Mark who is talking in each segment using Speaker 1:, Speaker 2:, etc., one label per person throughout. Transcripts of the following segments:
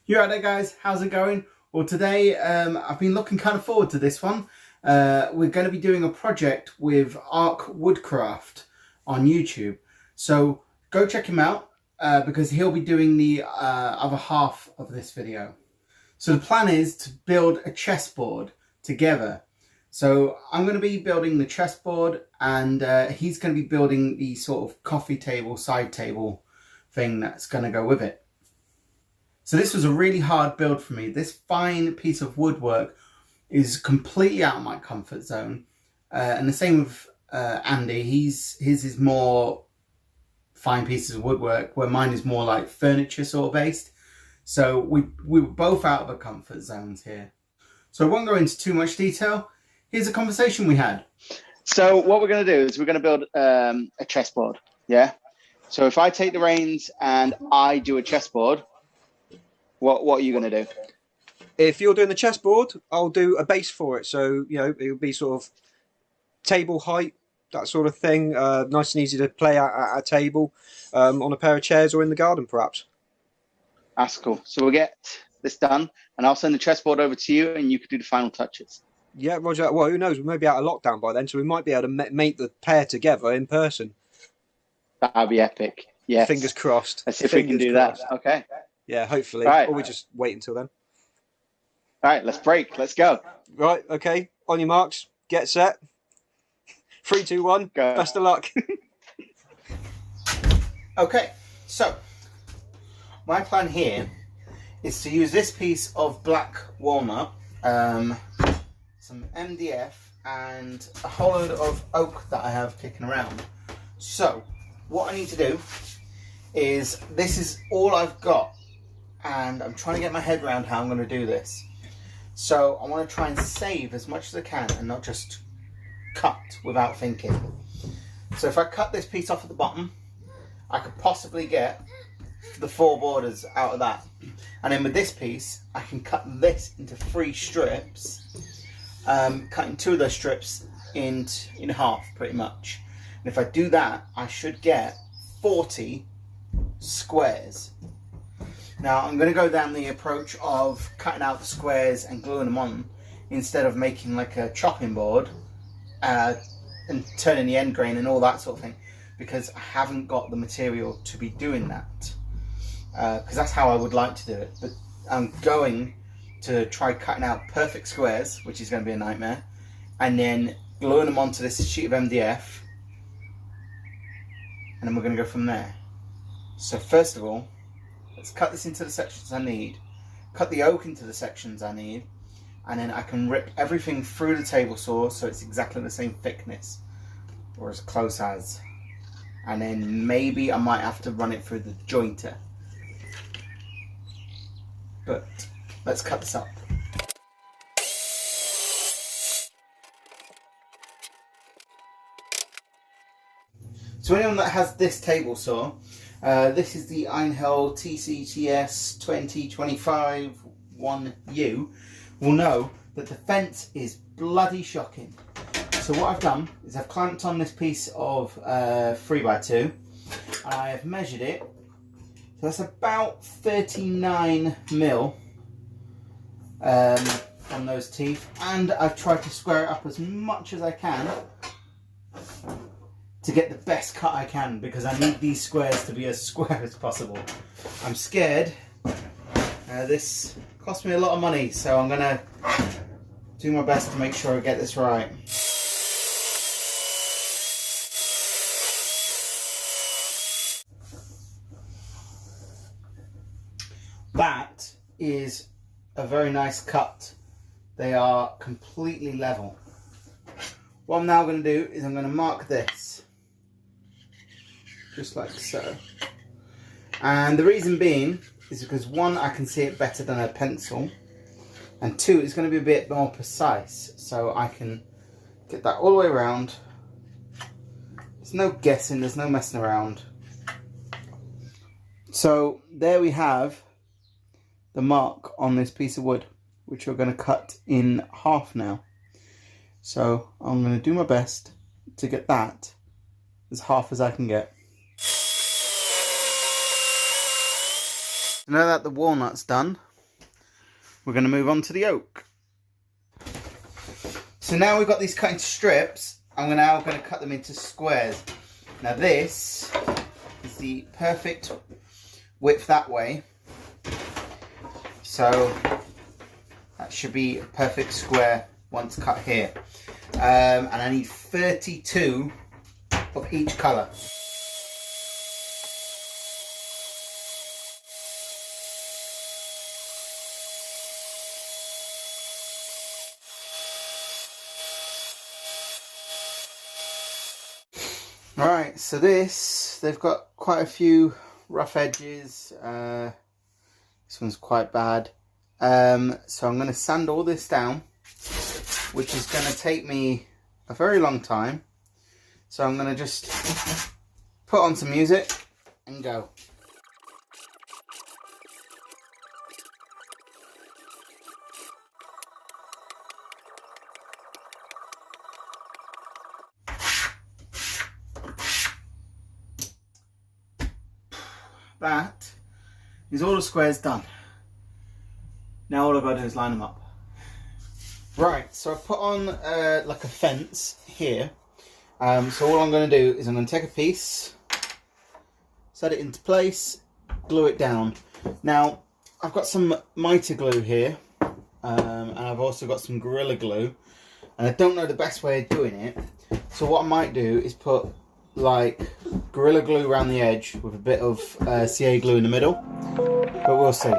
Speaker 1: You right there, guys? How's it going? Well, today I've been looking kind of forward to this one. We're going to be doing a project with Woodcraft on YouTube. So go check him out because he'll be doing the other half of this video. So the plan is to build a chessboard together. So I'm going to be building the chessboard and he's going to be building the sort of coffee table, side table thing that's going to go with it. So this was a really hard build for me. This fine piece of woodwork is completely out of my comfort zone. And the same with Andy. His is more fine pieces of woodwork, where mine is more like furniture sort of based. So we were both out of our comfort zones here. So I won't go into too much detail. Here's a conversation we had.
Speaker 2: So what we're going to do is we're going to build a chessboard. Yeah. So if I take the reins and I do a chessboard, what are you going to do?
Speaker 3: If you're doing the chessboard, I'll do a base for it. So, you know, it'll be sort of table height, that sort of thing. Nice and easy to play at a table, on a pair of chairs or in the garden, perhaps.
Speaker 2: That's cool. So we'll get this done and I'll send the chessboard over to you and you can do the final touches.
Speaker 3: Yeah, Roger. Well, who knows? We may be out of lockdown by then, so we might be able to make the pair together in person.
Speaker 2: That'd be epic. Yeah.
Speaker 3: Fingers crossed.
Speaker 2: Let's see if we can do that. Okay.
Speaker 3: Yeah, hopefully.
Speaker 2: Right.
Speaker 3: Or we just wait until then.
Speaker 2: All right, let's break. Let's go.
Speaker 3: Right, okay. On your marks, get set. 3, 2, 1.
Speaker 2: Go.
Speaker 3: Best of luck.
Speaker 1: Okay, so my plan here is to use this piece of black walnut, some MDF and a whole load of oak that I have kicking around. So what I need to do is, this is all I've got and I'm trying to get my head around how I'm going to do this. So I want to try and save as much as I can and not just cut without thinking. So if I cut this piece off at the bottom, I could possibly get the 4 borders out of that. And then with this piece, I can cut this into 3 strips, cutting 2 of those strips in half pretty much. And if I do that, I should get 40 squares. Now I'm going to go down the approach of cutting out the squares and gluing them on instead of making like a chopping board and turning the end grain and all that sort of thing, because I haven't got the material to be doing that, because that's how I would like to do it. But I'm going to try cutting out perfect squares, which is going to be a nightmare, and then gluing them onto this sheet of MDF, and then we're going to go from there. So first of all, let's cut this into the sections I need, cut the oak into the sections I need, and then I can rip everything through the table saw so it's exactly the same thickness, or as close as. And then maybe I might have to run it through the jointer. But let's cut this up. So anyone that has this table saw, this is the Einhell TCTS 2025 1U, will know that the fence is bloody shocking. So what I've done is I've clamped on this piece of 3x2 and I have measured it. So that's about 39 mil on those teeth, and I've tried to square it up as much as I can to get the best cut I can, because I need these squares to be as square as possible. I'm scared this cost me a lot of money, so I'm gonna do my best to make sure I get this right. That is a very nice cut. They are completely level. What I'm now going to do is I'm going to mark this, just like so. And the reason being is because 1, I can see it better than a pencil, and 2, it's going to be a bit more precise, so I can get that all the way around. There's no guessing, there's no messing around. So there we have the mark on this piece of wood, which we're going to cut in half now. So I'm going to do my best to get that as half as I can get. Now that the walnut's done, we're going to move on to the oak. So now we've got these cut into strips, I'm now going to cut them into squares. Now this is the perfect width that way. So that should be a perfect square once cut here. And I need 32 of each colour. Alright, so they've got quite a few rough edges. This one's quite bad. So I'm going to sand all this down, which is going to take me a very long time. So I'm going to just put on some music and go. That is all the squares done. Now all I've got to do is line them up. Right, so I've put on like a fence here. So all I'm going to do is I'm going to take a piece, set it into place, glue it down. Now I've got some mitre glue here, and I've also got some Gorilla Glue, and I don't know the best way of doing it. So what I might do is put like Gorilla Glue around the edge with a bit of CA glue in the middle, but we'll see.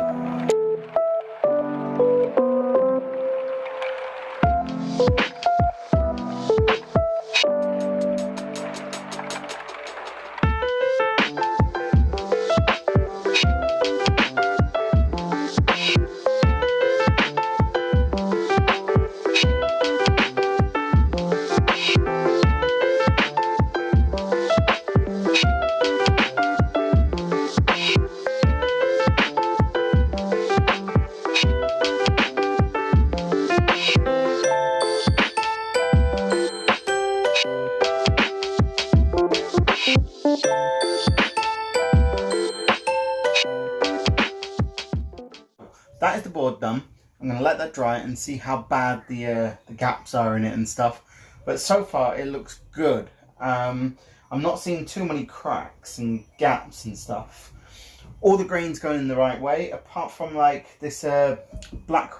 Speaker 1: That is the board done. I'm going to let that dry and see how bad the gaps are in it and stuff. But so far it looks good. I'm not seeing too many cracks and gaps and stuff. All the grain's going in the right way, apart from like this black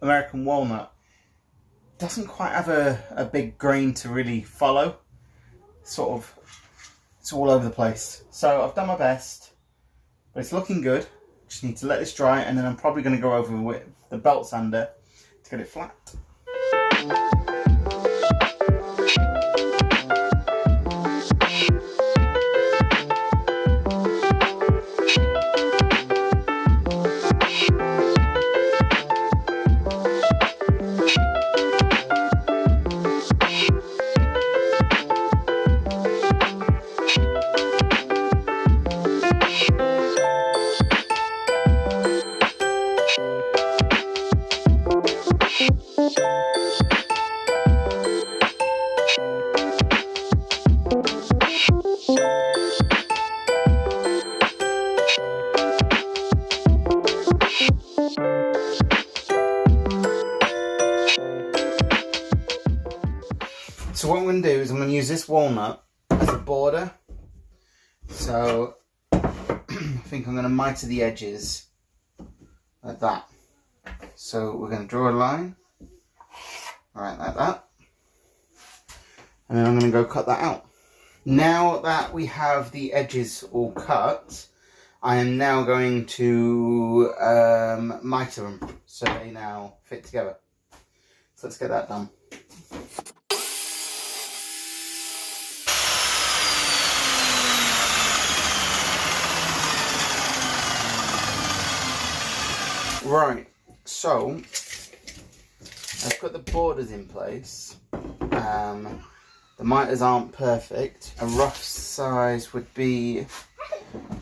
Speaker 1: American walnut. Doesn't quite have a big grain to really follow. Sort of, it's all over the place. So I've done my best, but it's looking good. Just need to let this dry, and then I'm probably going to go over with the belt sander to get it flat. So what I'm going to do is I'm going to use this walnut as a border. So I think I'm going to mitre the edges like that. So we're going to draw a line, right, like that. And then I'm going to go cut that out. Now that we have the edges all cut, I am now going to mitre them so they now fit together. So let's get that done. Right, so I've got the borders in place. The mitres aren't perfect. A rough size would be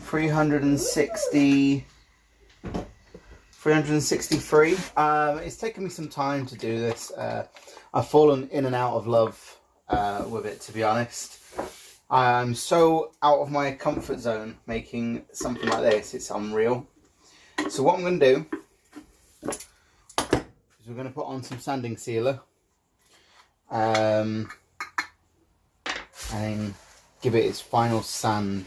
Speaker 1: 363. It's taken me some time to do this. I've fallen in and out of love with it, to be honest. I'm so out of my comfort zone making something like this. It's unreal. So what I'm going to do because we're going to put on some sanding sealer and give it its final sand.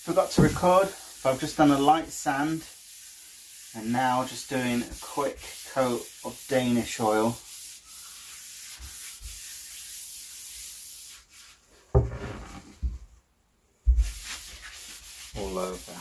Speaker 1: Forgot to record, but I've just done a light sand and now just doing a quick coat of Danish oil. All over.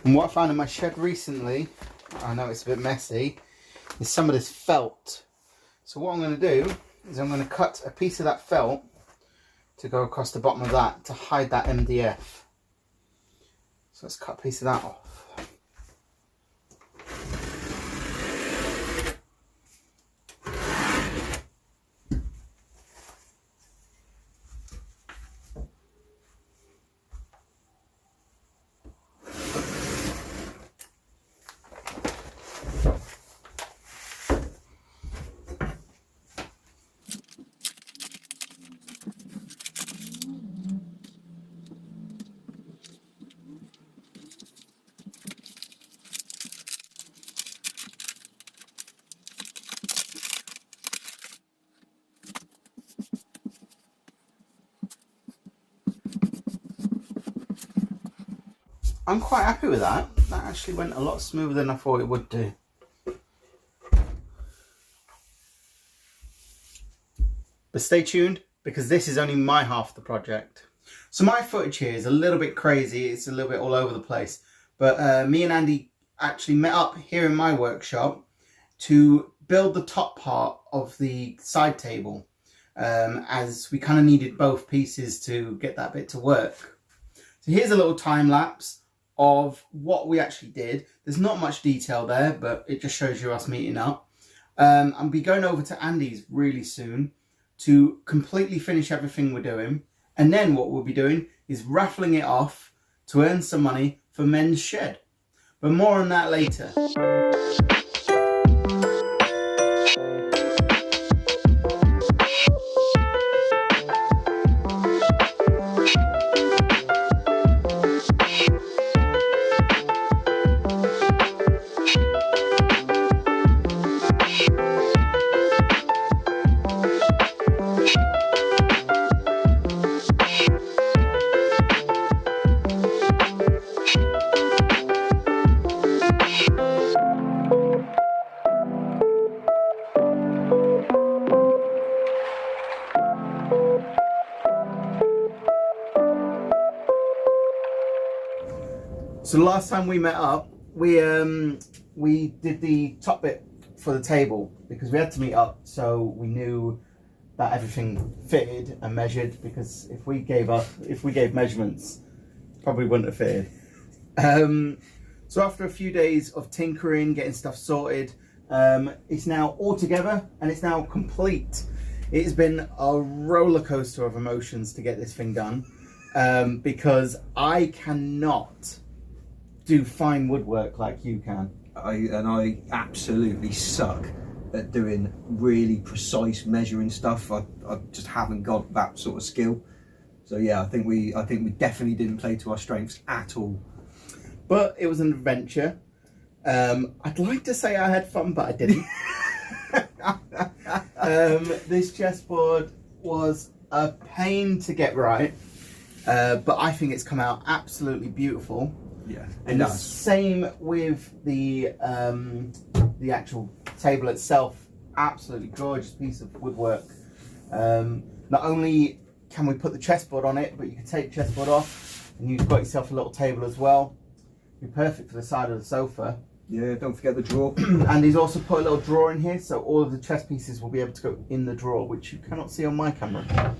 Speaker 1: And what I found in my shed recently, I know it's a bit messy, is some of this felt. So what I'm going to do is I'm going to cut a piece of that felt to go across the bottom of that to hide that MDF. So let's cut a piece of that off. I'm quite happy with that. That actually went a lot smoother than I thought it would do. But stay tuned, because this is only my half of the project. So my footage here is a little bit crazy. It's a little bit all over the place. But me and Andy actually met up here in my workshop to build the top part of the side table, as we kind of needed both pieces to get that bit to work. So here's a little time lapse of what we actually did. There's not much detail there, but it just shows you us meeting up. I'll be going over to Andy's really soon to completely finish everything we're doing. And then what we'll be doing is raffling it off to earn some money for Men's Shed. But more on that later. So the last time we met up, we did the top bit for the table because we had to meet up, so we knew that everything fitted and measured, because if we gave measurements, probably wouldn't have fitted. So after a few days of tinkering, getting stuff sorted, it's now all together and it's now complete. It has been a roller coaster of emotions to get this thing done, because I cannot do fine woodwork like you can.
Speaker 3: I absolutely suck at doing really precise measuring stuff. I just haven't got that sort of skill. So yeah, I think we definitely didn't play to our strengths at all.
Speaker 1: But it was an adventure. I'd like to say I had fun, but I didn't. This chessboard was a pain to get right, but I think it's come out absolutely beautiful.
Speaker 3: Yeah,
Speaker 1: and the same with the actual table itself. Absolutely gorgeous piece of woodwork. Not only can we put the chessboard on it, but you can take the chessboard off and you've got yourself a little table as well. Be perfect for the side of the sofa.
Speaker 3: Yeah, don't forget the drawer.
Speaker 1: And he's also put a little drawer in here, so all of the chess pieces will be able to go in the drawer, which you cannot see on my camera.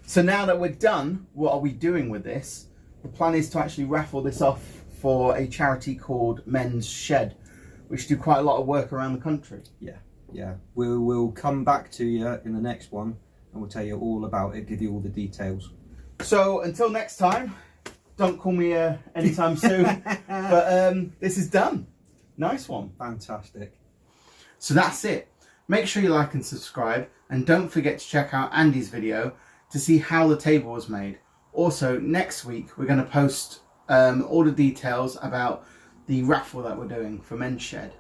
Speaker 1: So now that we're done, what are we doing with this? The plan is to actually raffle this off for a charity called Men's Shed, which do quite a lot of work around the country.
Speaker 3: Yeah. We'll come back to you in the next one, and we'll tell you all about it, give you all the details.
Speaker 1: So until next time, don't call me anytime soon, but this is done. Nice one.
Speaker 3: Fantastic.
Speaker 1: So that's it. Make sure you like and subscribe, and don't forget to check out Andy's video to see how the table was made. Also, next week we're going to post all the details about the raffle that we're doing for Men's Shed.